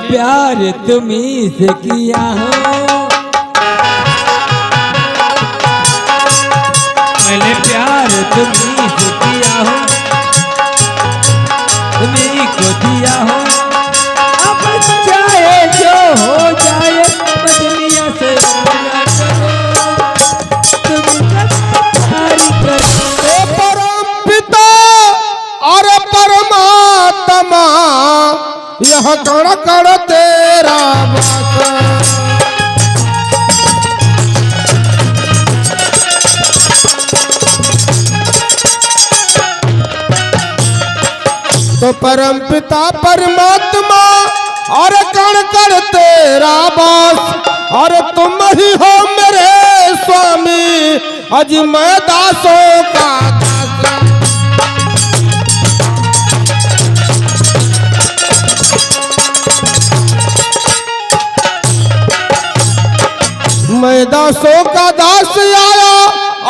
प्यार तुम्हीं से किया हो, मैंने प्यार तुम्हीं से किया हो, तुम्हीं को दिया हो। अब चाहे जो हो जाए बदलिया से परम पिता और परमात्मा यह कण कण तेरा वास। तो परम पिता परमात्मा और कण कण तेरा वास, और तुम ही हो मेरे स्वामी, अज मैं दासों का दास। मैं दासों का दास आया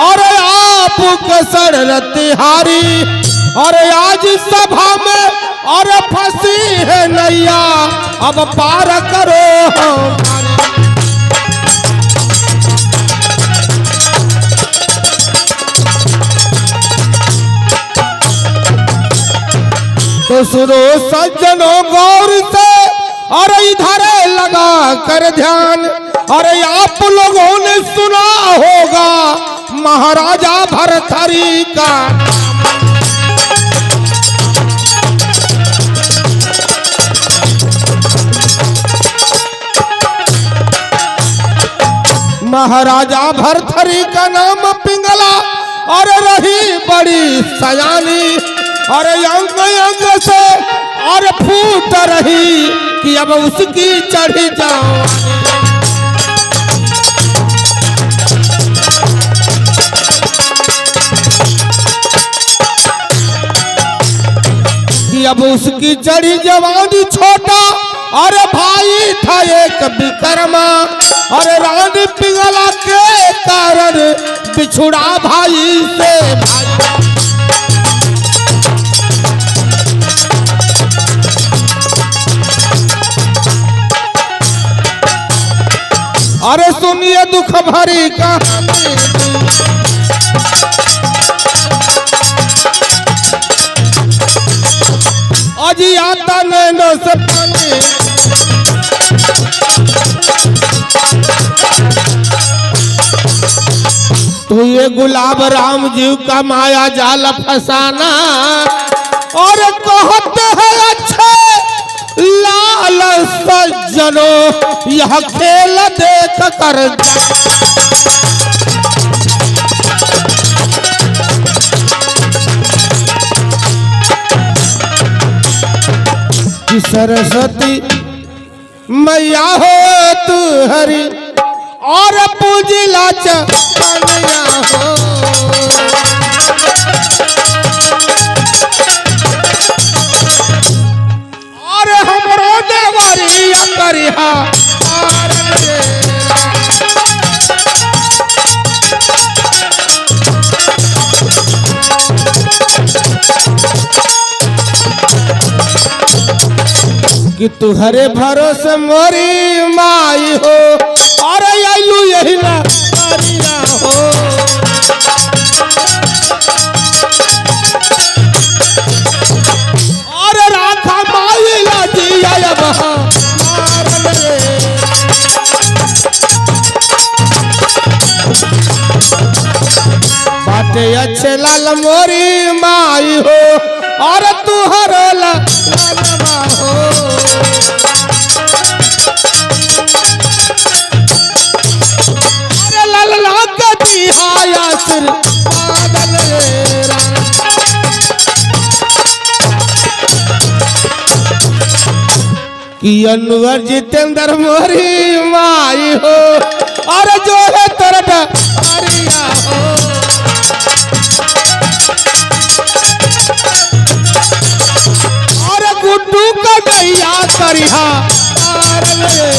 और आप कसर तिहारी, और आज सभा में और फंसी है नैया, अब पार करो हमारी। तो सुनो सज्जनों गौर से और इधर लगा कर ध्यान, और आप लोगों ने सुना होगा महाराजा भरथरी का। महाराजा भरथरी का नाम पिंगला, और रही बड़ी सयानी, और अंग अंग से और फूट रही कि अब उसकी चढ़ी जाओ। कि अब उसकी चढ़ी जवानी छोटा, और भाई था एक विक्रमा, और रानी पिंगला के कारण बिछुड़ा भाई से भाई। अरे सुनिए दुख भरी कहानी, अजी आता नैनो से पानी। तो ये गुलाब राम जी का माया जाल फसाना, और कहते हैं अच्छे लाल सज्जनों यह खेल देख कर कि सरस्वती मैया हो तू हरी, और पूजिला चनिया हो। और हमरो देवरिया करिहा कि तुहरे भरोसे मोरी माई हो, और आइलू यही ना मारिया हो। और राधा माई लाजिया मारन रे। बाटे अच्छे लाल मोरी माई हो, और तुहरो लालवा हो। अरे लाल लागती हाया सिर बादल रा। कि अनवर जितेंद्र मोरी माई हो, और जो है तरफ हरिया हो। और गुड्डू का गैया करिहा तारन रे।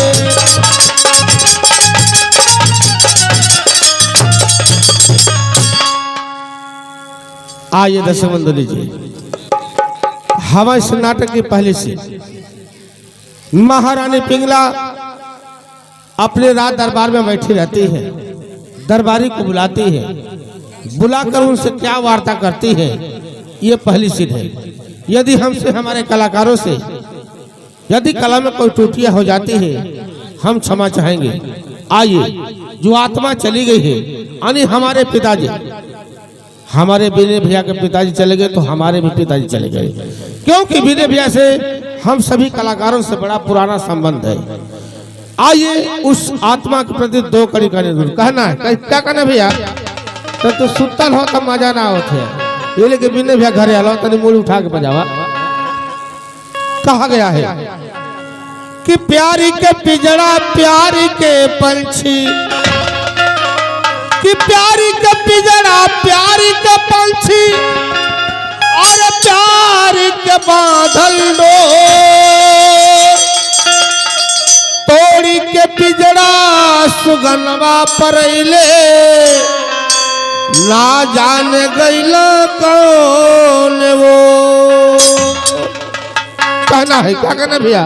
आइए दर्शक मंडली जी, हवा इस नाटक की पहली सीन महारानी पिंगला अपने राज दरबार में बैठी रहती है, दरबारी को बुलाती है, बुलाकर उनसे क्या वार्ता करती है, ये पहली सीध है। यदि हमसे हमारे कलाकारों से यदि कला में कोई त्रुटियां हो जाती है, हम क्षमा चाहेंगे। आइए, जो आत्मा चली गई है, यानी हमारे पिताजी, हमारे विनय भैया के पिताजी चले गए तो हमारे भी पिताजी चले गए, क्योंकि विनय भैया से हम सभी कलाकारों से बड़ा पुराना संबंध है। आइए उस आत्मा के प्रति 2 कड़ी कहना है। क्या कहना भैया? तो सुतल हो तो मजा ना होते, ये लेकिन विनय भैया घरे आलो तनी मूल उठा के बजावा। कहा गया है कि प्यारी के पिजड़ा प्यारी के पंछी, कि प्यारी के पिजड़ा प्यारी के पंछी, और प्यारी के बांधल डोर, तोड़ी के पिजड़ा सुगनवा परैले, ना जाने गईला कौन वो। कहना है, क्या कहना भैया?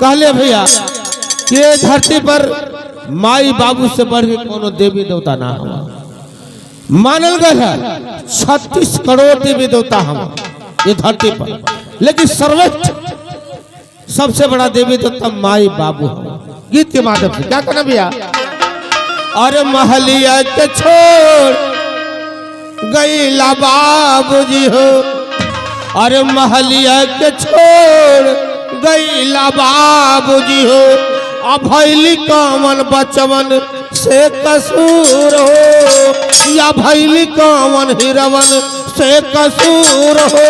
कहले भैया ये धरती पर माई बाबू से बढ़ के कोनो देवी देवता ना हुआ। मानल गया 36 करोड़ देवी देवता हम ये धरती पर, लेकिन सर्वोच्च सबसे बड़ा देवी देवता माई बाबू हम। गीत के माध्यम से क्या कहना भैया? अरे महलिया के छोड़ गईला बाबूजी हो, अरे महलिया के छोड़ गईला बाबूजी हो, अब भैली कौन बचवन से कसूर हो, या भैली कौन हिरवन से कसूर हो,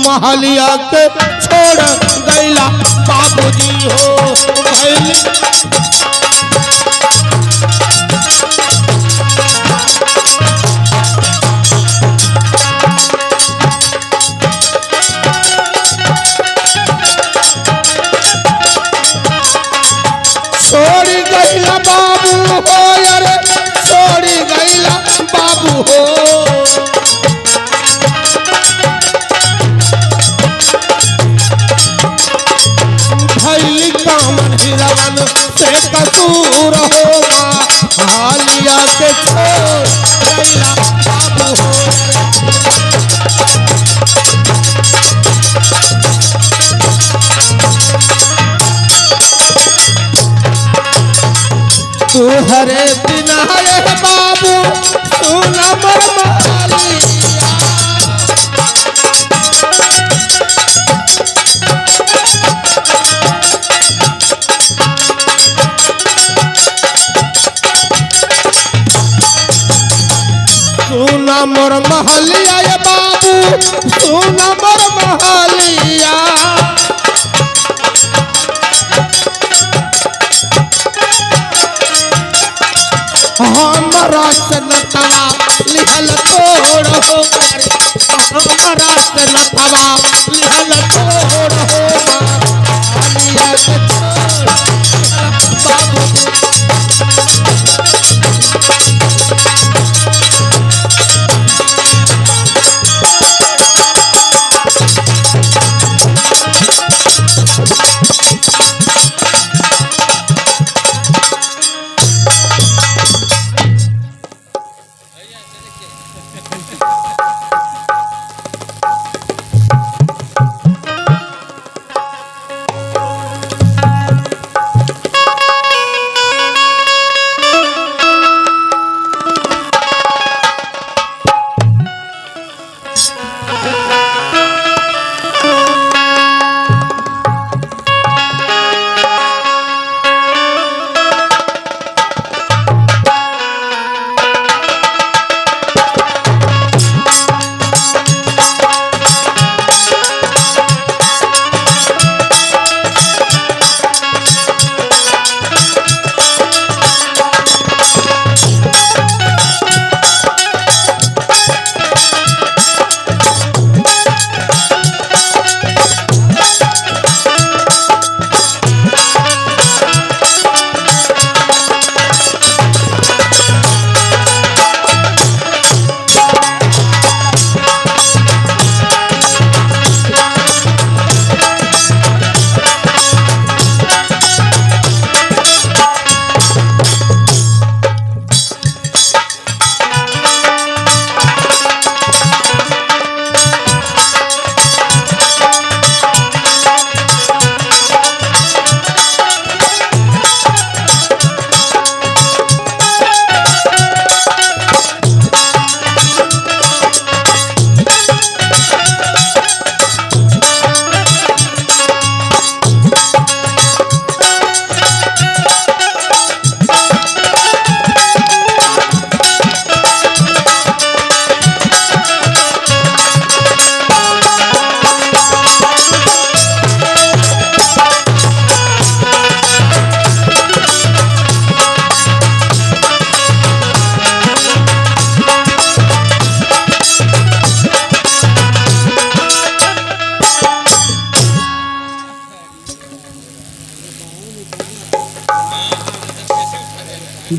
महलिया के छोड़ गईला बाबूजी हो, भैली छोड़ी गईला बाबू हो, अरे छोड़ी गईला बाबू हो, भैली कामन हिरवन से कसूर हो, हालिया के छोड़ गईला बाबू हो। तू हरे बिना रे बाबू सुना मरमालिया, सुना मोर महलिया ये बाबू सुना मोर महलिया, हमारा सनतवा लिहल तोड़ हो, हमारा सनतवा लिहल तोड़ हो, मालिया के छोड़ बाबू।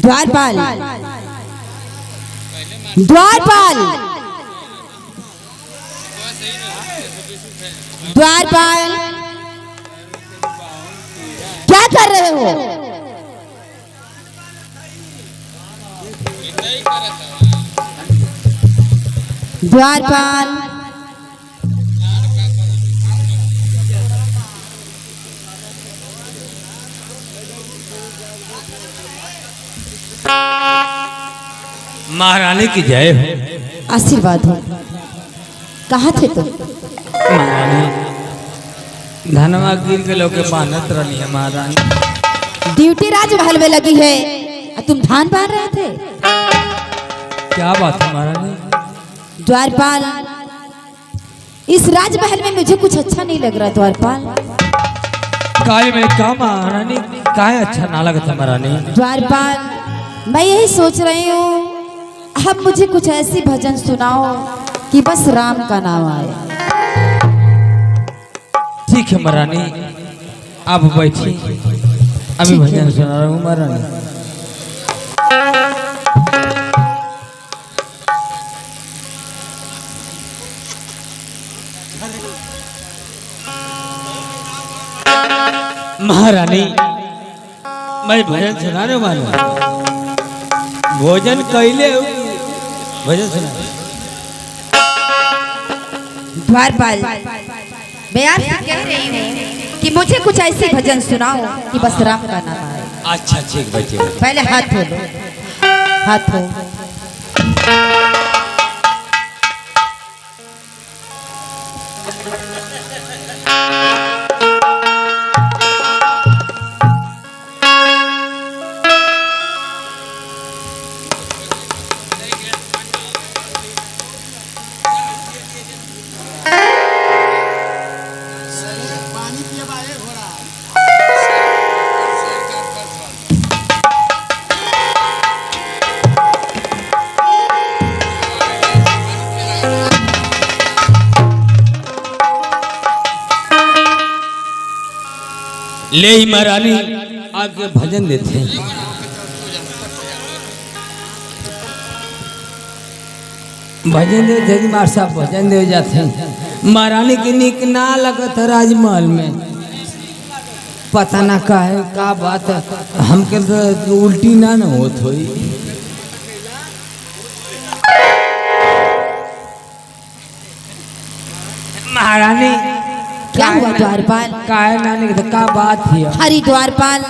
द्वारपाल द्वारपाल द्वारपाल क्या कर रहे हो? द्वारपाल महारानी की जय हो। आशीर्वाद हो। कहाँ थे तुम? महारानी धनवा गिर के लोग बानत रही है महारानी। ड्यूटी राजमहल में लगी है और तुम धान बांध रहे थे? क्या बात है महारानी? द्वारपाल इस राजमहल में मुझे कुछ अच्छा नहीं लग रहा। द्वारपाल काले में क्या महारानी काहे अच्छा ना लगता महारानी? द्वारपाल मैं यही सोच रही हूँ अब मुझे कुछ ऐसी भजन सुनाओ कि बस राम का नाम आए। ठीक है महारानी आप बैठिए अभी भजन सुना रहा हूँ महारानी। महारानी मैं भजन सुना रहा हूँ महारानी। भोजन कैले हो भजन सुना। द्वारपाल मैं आपसे कह रही हूँ कि मुझे कुछ ऐसे भजन सुनाओ कि बस राम का नाम आए। अच्छा ठीक बैठिए। पहले हाथ धो लो। हाथ धो। ले ही महारानी आगे भजन देते हैं। भजन दे जगी मार साहब भजन दे जाते हैं। महारानी की निक ना लगत है राजमहल में पता ना का है का बात है हमके तो उल्टी ना न होत होई। महारानी क्या हुआ द्वारपाल? काहे नानी के का बात है? हरि द्वारपाल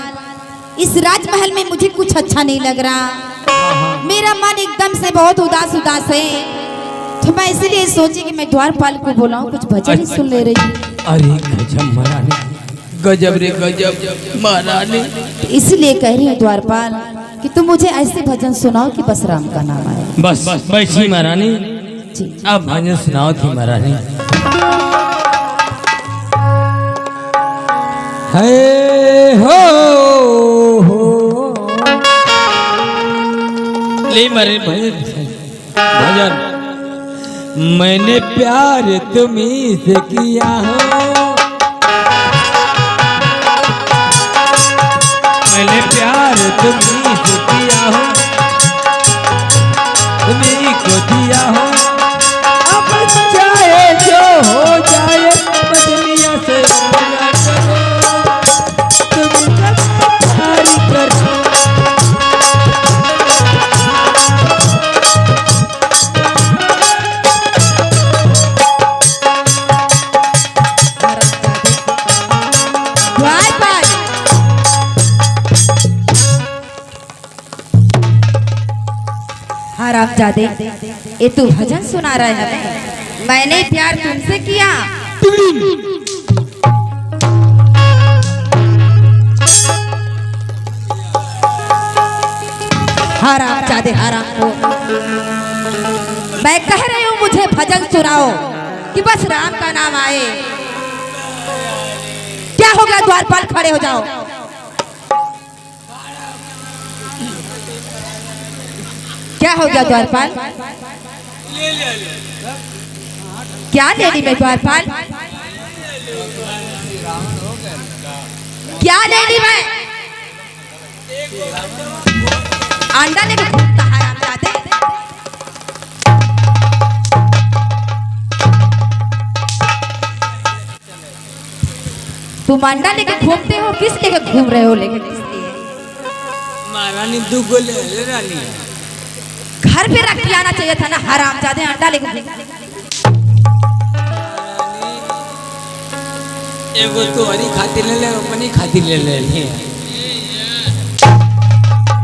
इस राजमहल में मुझे कुछ अच्छा नहीं लग रहा। मेरा मन एकदम से बहुत उदास उदास है तो मैं इसलिए सोची कि मैं द्वारपाल को बुलाऊं कुछ भजन ही सुन ले रही हूँ। अरे गजब महारानी गजब रे गजब महारानी। इसलिए कह रही हूँ द्वारपाल कि तुम मुझे ऐसे भजन सुनाओ कि बस राम का नाम आए। बस बैठी महारानी जी अब भजन सुनाओ थी महारानी। है हो ले मरे भजन मैंने प्यार तुम्ही से किया हो। मैंने प्यार तुम्ही से किया हो तुम्ही को दिया हो। अब चाहे जो हो जाए बदलिया से हरामजादे ये तू भजन सुना रहा है हमें? मैंने प्यार तुमसे किया। हरामजादे हराम को मैं कह रही हूँ मुझे भजन सुनाओ कि बस राम का नाम आए। क्या हो गया द्वारपाल खड़े हो जाओ। क्या हो गया द्वारपाल? क्या ले ली मैं द्वारपाल? क्या ले ली मैं? अंडा लेके घूमता है हरामजादे। तुम अंडा लेके घूमते हो, किस लेके घूम रहे हो? लेकिन इसलिए महारानी दू को ले रानी घर पे रख के आना चाहिए था ना हरामजादे, अंडा लेके एगो तो हरी खातिर ले ले, अपनी खातिर ले ले।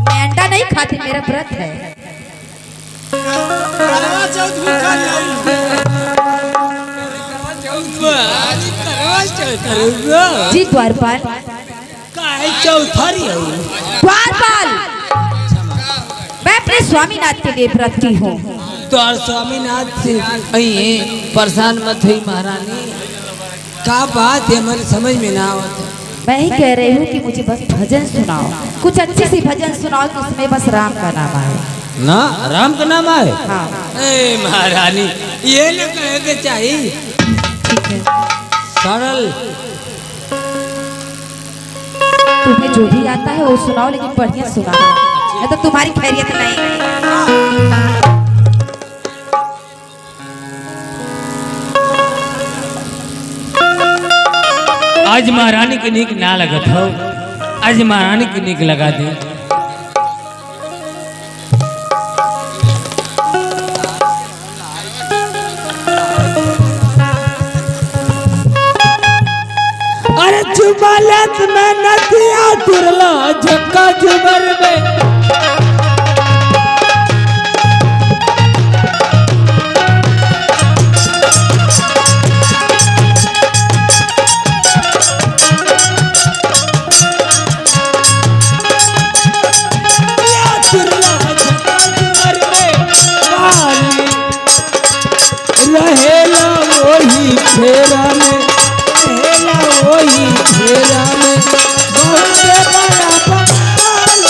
मैं अंडा नहीं खाती, मेरा व्रत है। जी द्वारपाल, द्वारपाल, मैं अपने स्वामीनाथ के लिए व्रत की हूँ। तो और स्वामीनाथ से परेशान मत हुई महारानी, क्या बात है हमारी समझ में ना आवत। मैं ही कह रही हूँ कि मुझे बस भजन सुनाओ, कुछ अच्छी सी भजन सुनाओ कि उसमें बस राम का नाम आए। ना राम का नाम आए? हाँ। ए महारानी ये न कहे के चाहिए, ठीक है, सरल तुम्हें जो भी आता है वो सुनाओ, लेकिन बढ़िया सुनाओ, नहीं तो तुम्हारी खैरियत नहीं। आज महारानी के नीक ना लगत हो, आज महारानी के नीक लगा दे। अरे जुबालत में नदिया तुरला झक्का जुबर में, रहेला वही फेरा में, रहेला वही फेरा में, बहुत बड़ा बवाल।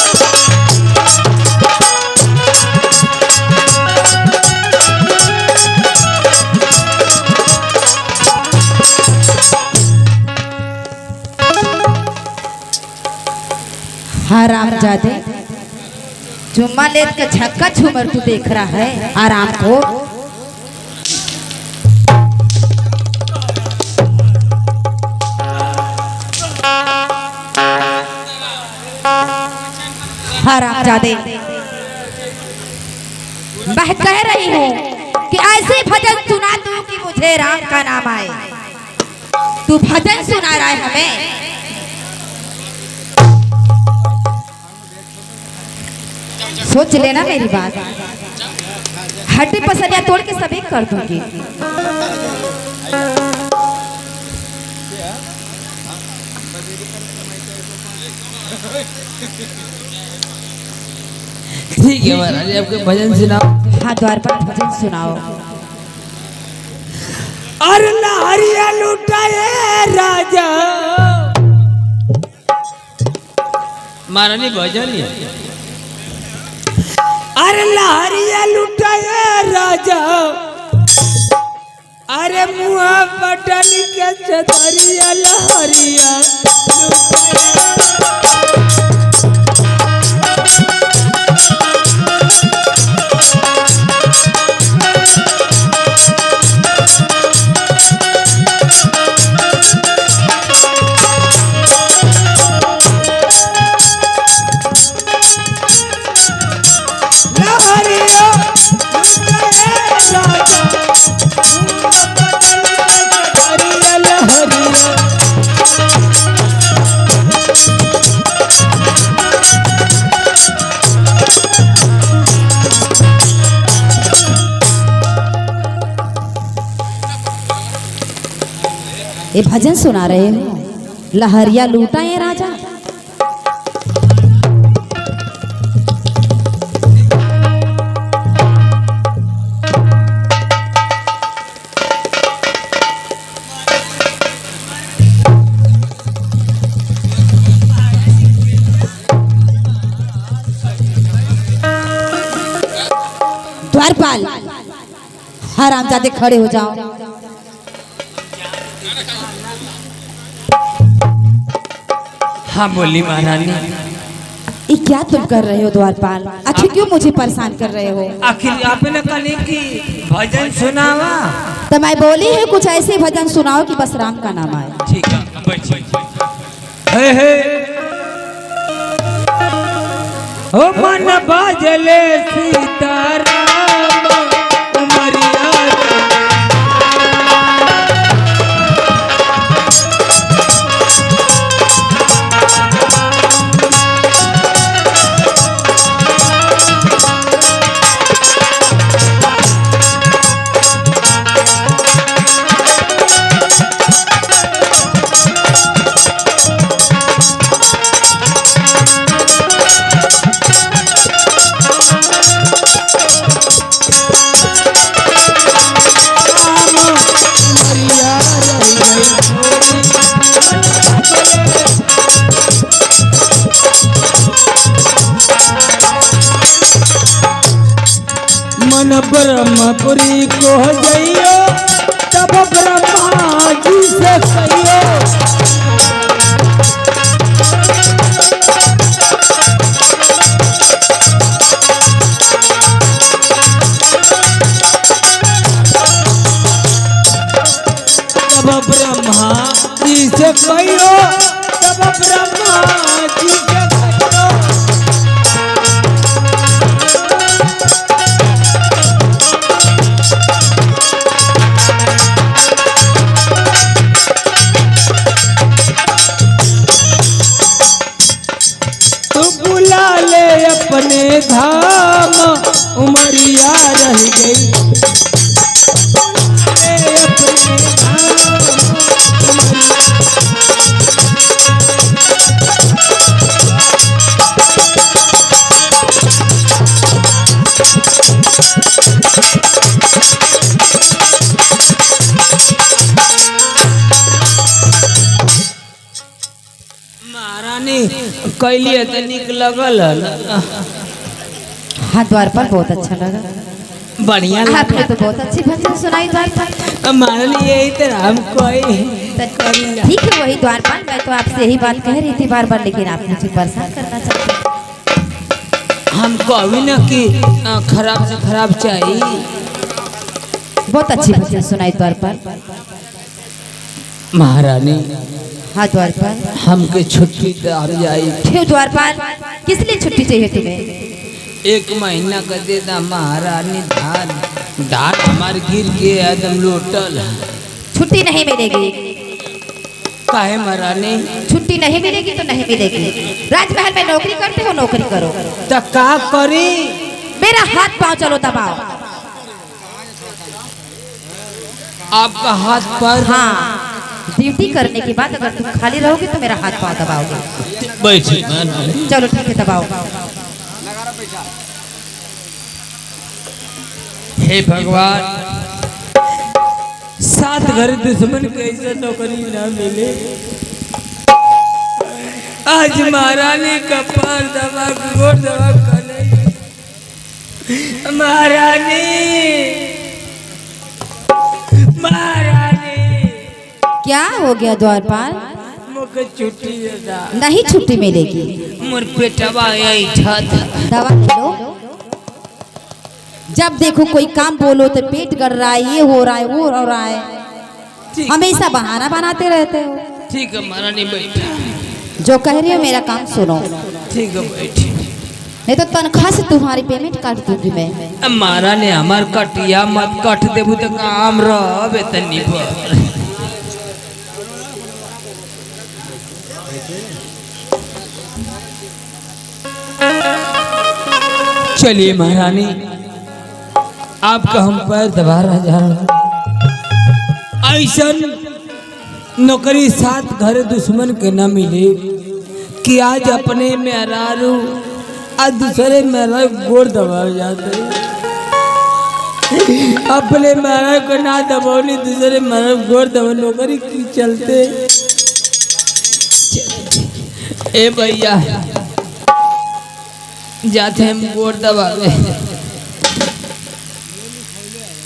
हरामजादे, जुम्मा लेत का झक्का झूमर तू देख रहा है आराम को। हरामजादे, मैं कह रही हूँ कि ऐसे भजन सुना तू कि मुझे राम का नाम आए। तू भजन सुना रहा है हमें। सोच लेना मेरी बात, हड्डी पसलियां तोड़ के सभी कर दूंगी। ठीक है महाराज, आपके भजन सुनाओ। हाँ, द्वारपाल भजन सुनाओ। अरे लहरिया लुटाए राजा, महारानी भजन ही। अरे लहरिया लुटाए राजा, अरे मुआ पटल के चदरिया लहरिया ये भजन सुना रहे हो, लहरिया लूटा है राजा। द्वारपाल, हरामजादे खड़े हो जाओ। हाँ बोली महारानी। ये क्या तुम कर रहे हो द्वारपाल? आखिर क्यों मुझे परेशान कर रहे हो? आखिर आपने कल की भजन सुनावा। तो मैं बोली है कुछ ऐसे भजन सुनाओ कि बस राम का नाम आए। ठीक है बैठिए। हे ओ मन बाजले सीताराम उमरिया मन ब्रह्मपुरी को जइयो तब ब्रह्मा जी से कहियो। तब ब्रह्मा जी से कहियो तब ब्रह्मा जी से कहियो। अपने धाम उमरिया रह गई अपने महारानी कैलिए तो निक लगल। हाँ द्वारपाल बहुत अच्छा लगा, बढ़िया आपने तो बहुत अच्छी भजन सुनाई द्वारपाल। महारानी यही तरह हम कोई ठीक है वही द्वारपाल, मैं तो आपसे यही बात कह रही थी बार बार, लेकिन आप मुझे परेशान करना चाहते। हम कभी न कि खराब से खराब चाहिए। बहुत अच्छी भजन सुनाई द्वारपाल। महारानी हाँ द्वारपाल, हमके छुट्टी दे जाई। क्यों द्वारपाल, किस लिए छुट्टी चाहिए तुम्हें? 1 महीना का देता महारानी। धान हमारे गिर के एकदम लोटल। छुट्टी नहीं मिलेगी। काहे महारानी? छुट्टी नहीं मिलेगी तो नहीं मिलेगी। राजमहल में नौकरी करते हो, नौकरी करो। तो का करी? मेरा हाथ पाँव चलो दबाओ। आपका हाथ पर? हाँ, ड्यूटी करने के बाद अगर तुम खाली रहोगे तो मेरा हाथ पाँव दबाओगे। बैठिए। चलो ठीक है दबाओ। हे भगवान, 7 घर दुश्मन कैसे नौकरी ना मिले। आज महारानी का पार दबा गोर दबा कर महारानी। महारानी क्या हो गया द्वारपाल? मुझे छुट्टी नहीं छुट्टी मिलेगी। मोर पेटवा दवा ले लो। जब देखो कोई काम बोलो तो पेट गड़ रहा है, ये हो रहा है, वो हो रहा है, हमेशा बहाना बनाते रहते हो। ठीक है महारानी बैठा। जो कह रही हो मेरा काम सुनो। ठीक है बैठी। नहीं तो तनख्वाह से तुम्हारी पेमेंट काट दूंगी मैं। महारानी हमार कटिया मत कट देबू तो काम रह वेतनी पर। चलिए महारानी, आपका हम पैर दबा रहा जा रहा। ऐसा नौकरी 7 घर दुश्मन के न मिले कि आज अपने मेहरारू आज दूसरे मेहरारू गोड़ दबा जाते। अपने मेहरारू को ना दबाओ, दूसरे मेहरारू गोड़ दबा नौकरी की चलते। ए भैया जाते हम गोड़ दबावे।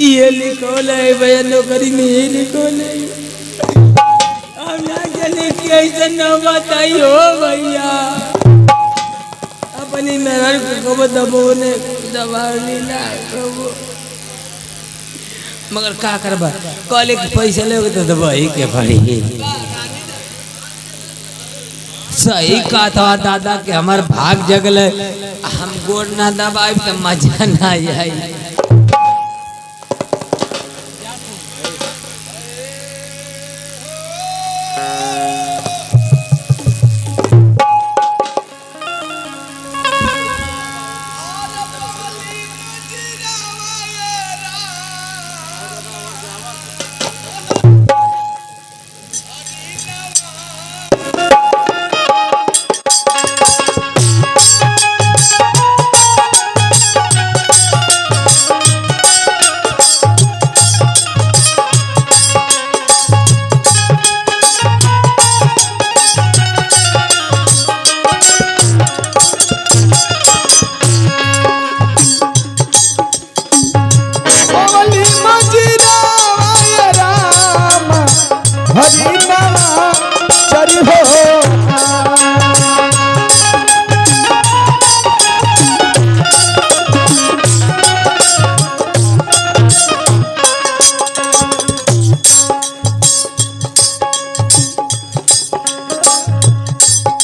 ये लिखो ले भैया, नौकरी में ये लिखो ले। अब ना चले कि ऐसा न बताई हो भैया। अब अपनी मेहर को कब दबोने दबा लीला कबो मगर का करबा कॉलेज के पैसा लेगे तो दबाई के पड़ी। सही कहा था दादा के हमार भाग जगल हम गोड़ ना दबाई तो मजा ना आई।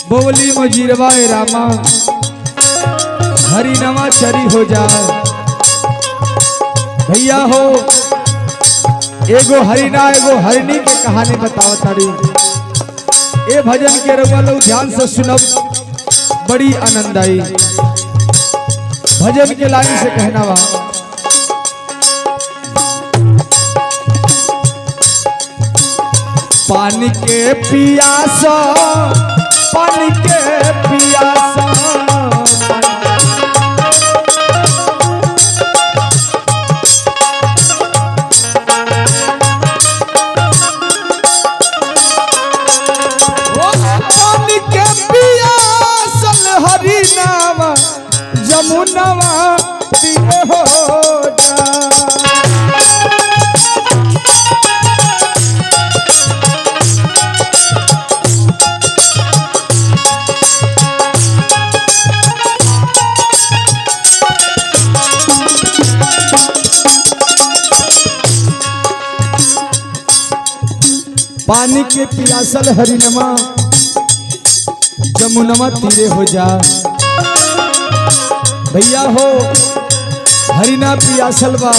बोली मजीरवा रामा हरि नवा चरी हो जाए। भैया हो एगो हरिना एगो हरिणी के कहानी बताओ तारी। ए भजन के रउआ लोग ध्यान से सुनब बड़ी आनंद आई। भजन के लाइन से कहना बा पानी के पियासा पानी के पियासा पानी के पियासल हरि नामा जमुनवा तीरे हो जा। पानी के पियासल हरिनमा जमुनवा तीरे हो जा। भैया हो हरिना पियासल बा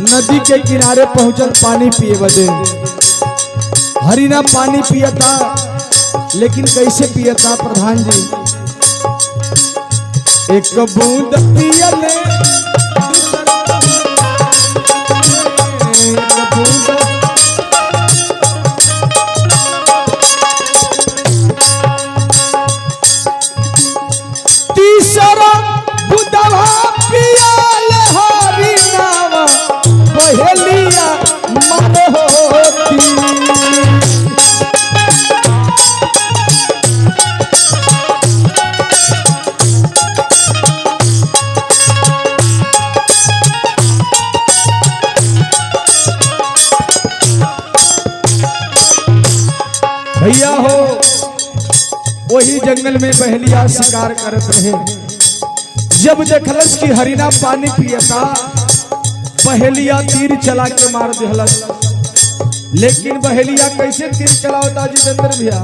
नदी के किनारे पहुंचल पानी पिए बदे। हरिना पानी पियता लेकिन कैसे पियता प्रधान जी एक बूंद पियले तीसरा बुदवा पियाल हरि नावा बहेलिया मन होती। भैया हो वही जंगल में बहेलिया शिकार करत रहे। जब देखलस कि हरिना पानी पियता बहेलिया तीर चला के मार दिहलस। लेकिन बहेलिया कैसे तीर चलावता जितेंद्र भैया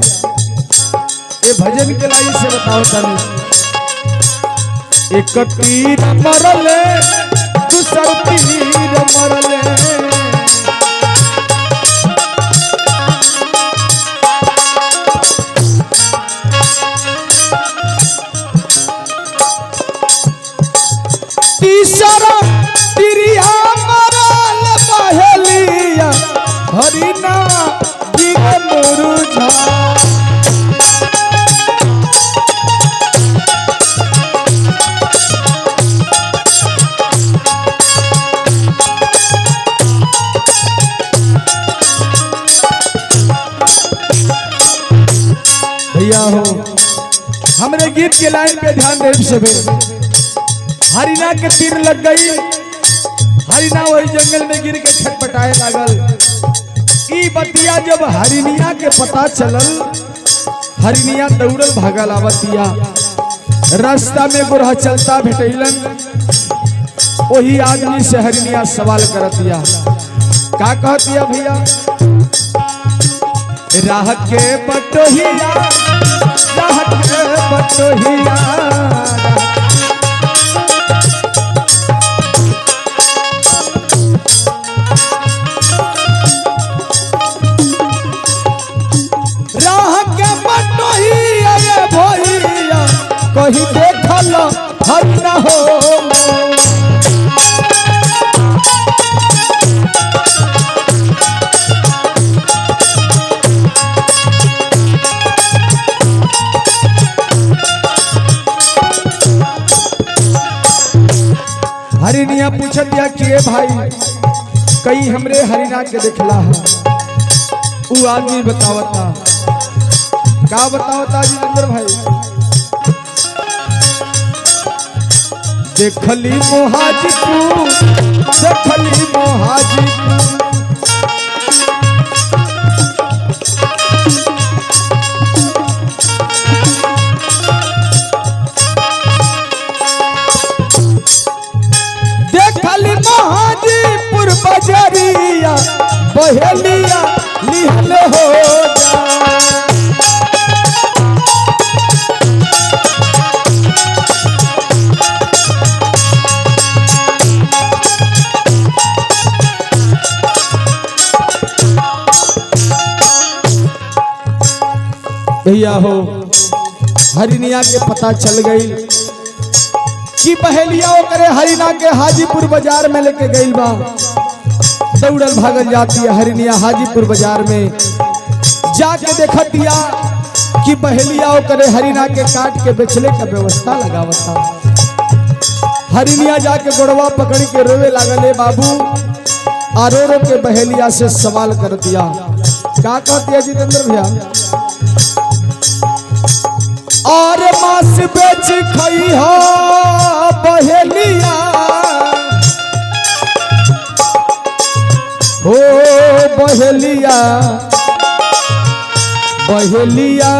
ये भजन के लाइन से बताओ तनी। एक तीर मरले दूसर तीर मरले तीसरा तिरिया मरल बहेलिया हरिना गिरे मुरुझा। भैया हो हमरे गीत के लाइन पे ध्यान दे सबे। हरिना के तीर लग गई। हरिना वही जंगल में गिर के छटपटाए लागल। ई बतिया जब हरिनिया के पता चलल हरिनिया दौड़ल भागल आवतिया। रास्ता में गुरहा चलता भेटैलन, वही आदमी से हरिनिया सवाल करत दिया। का कहतिया भैया? राह के बटोहिया, राह के बटोहिया, राह के बटोहिया ये भैया कहीं देखल हर न हो। हरिनिया पूछत दिया कि भाई कई हमरे हरिना के देखला है। उ आदमी बतावता, का बतावता जितेंद्र भाई? देखली मोहाजीपुर, देखली मोहाजीपुर, देखली मोहाजीपुर बजरिया, बहेलिया निहल हो जा। भैया हो हरिनिया के पता चल गई कि बहेलिया करे हरिना के हाजीपुर बाजार में लेके गई बा। दौड़ल भागल जाती है हरिनिया हाजीपुर बाजार में, जाके देखतिया कि बहेलिया करे हरिना के काट के बेचले का व्यवस्था लगावता। हरिनिया जाके गोड़वा पकड़ के रोवे लागले बाबू। आरो रो के बहेलिया से सवाल कर दिया। क्या कहती है जितेंद्र भैया? और मांस बेच खई हो बहेलिया, हो बहेलिया, बहेलिया,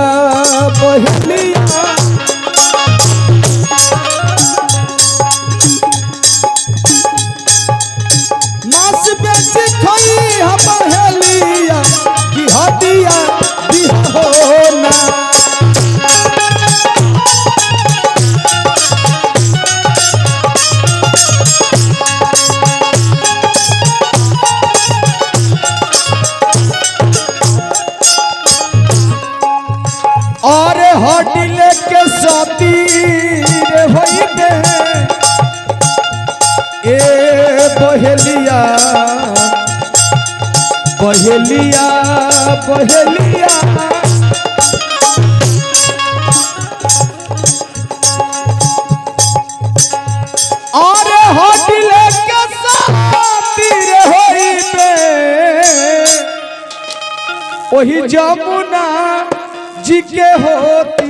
बहेलिया, मांस बेच खई हो बहेलिया की हदिया दिया हो ना। और होटल के साथी रे होई दे ए बहेलिया, बहेलिया, बहेलिया, और होटल के साथी रे होई दे वही जमुना जी के होती।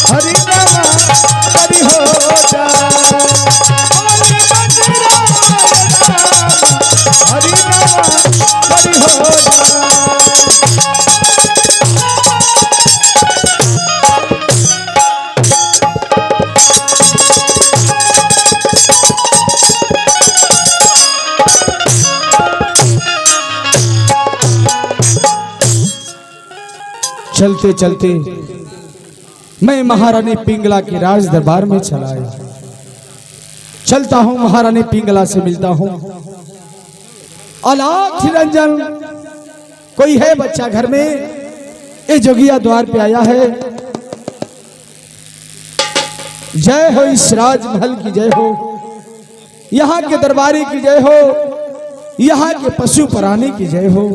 हरि नाम हरि हो जा, हरि नाम हरि हो जा। चलते चलते मैं महारानी पिंगला के राज दरबार में चला आया। चलता हूँ महारानी पिंगला से मिलता हूँ। अलाख निरंजन कोई है बच्चा घर में? ये जोगिया द्वार पे आया है। जय हो इस राजमहल की जय हो, यहाँ के दरबारी की जय हो, यहाँ के पशु प्राणी की जय हो।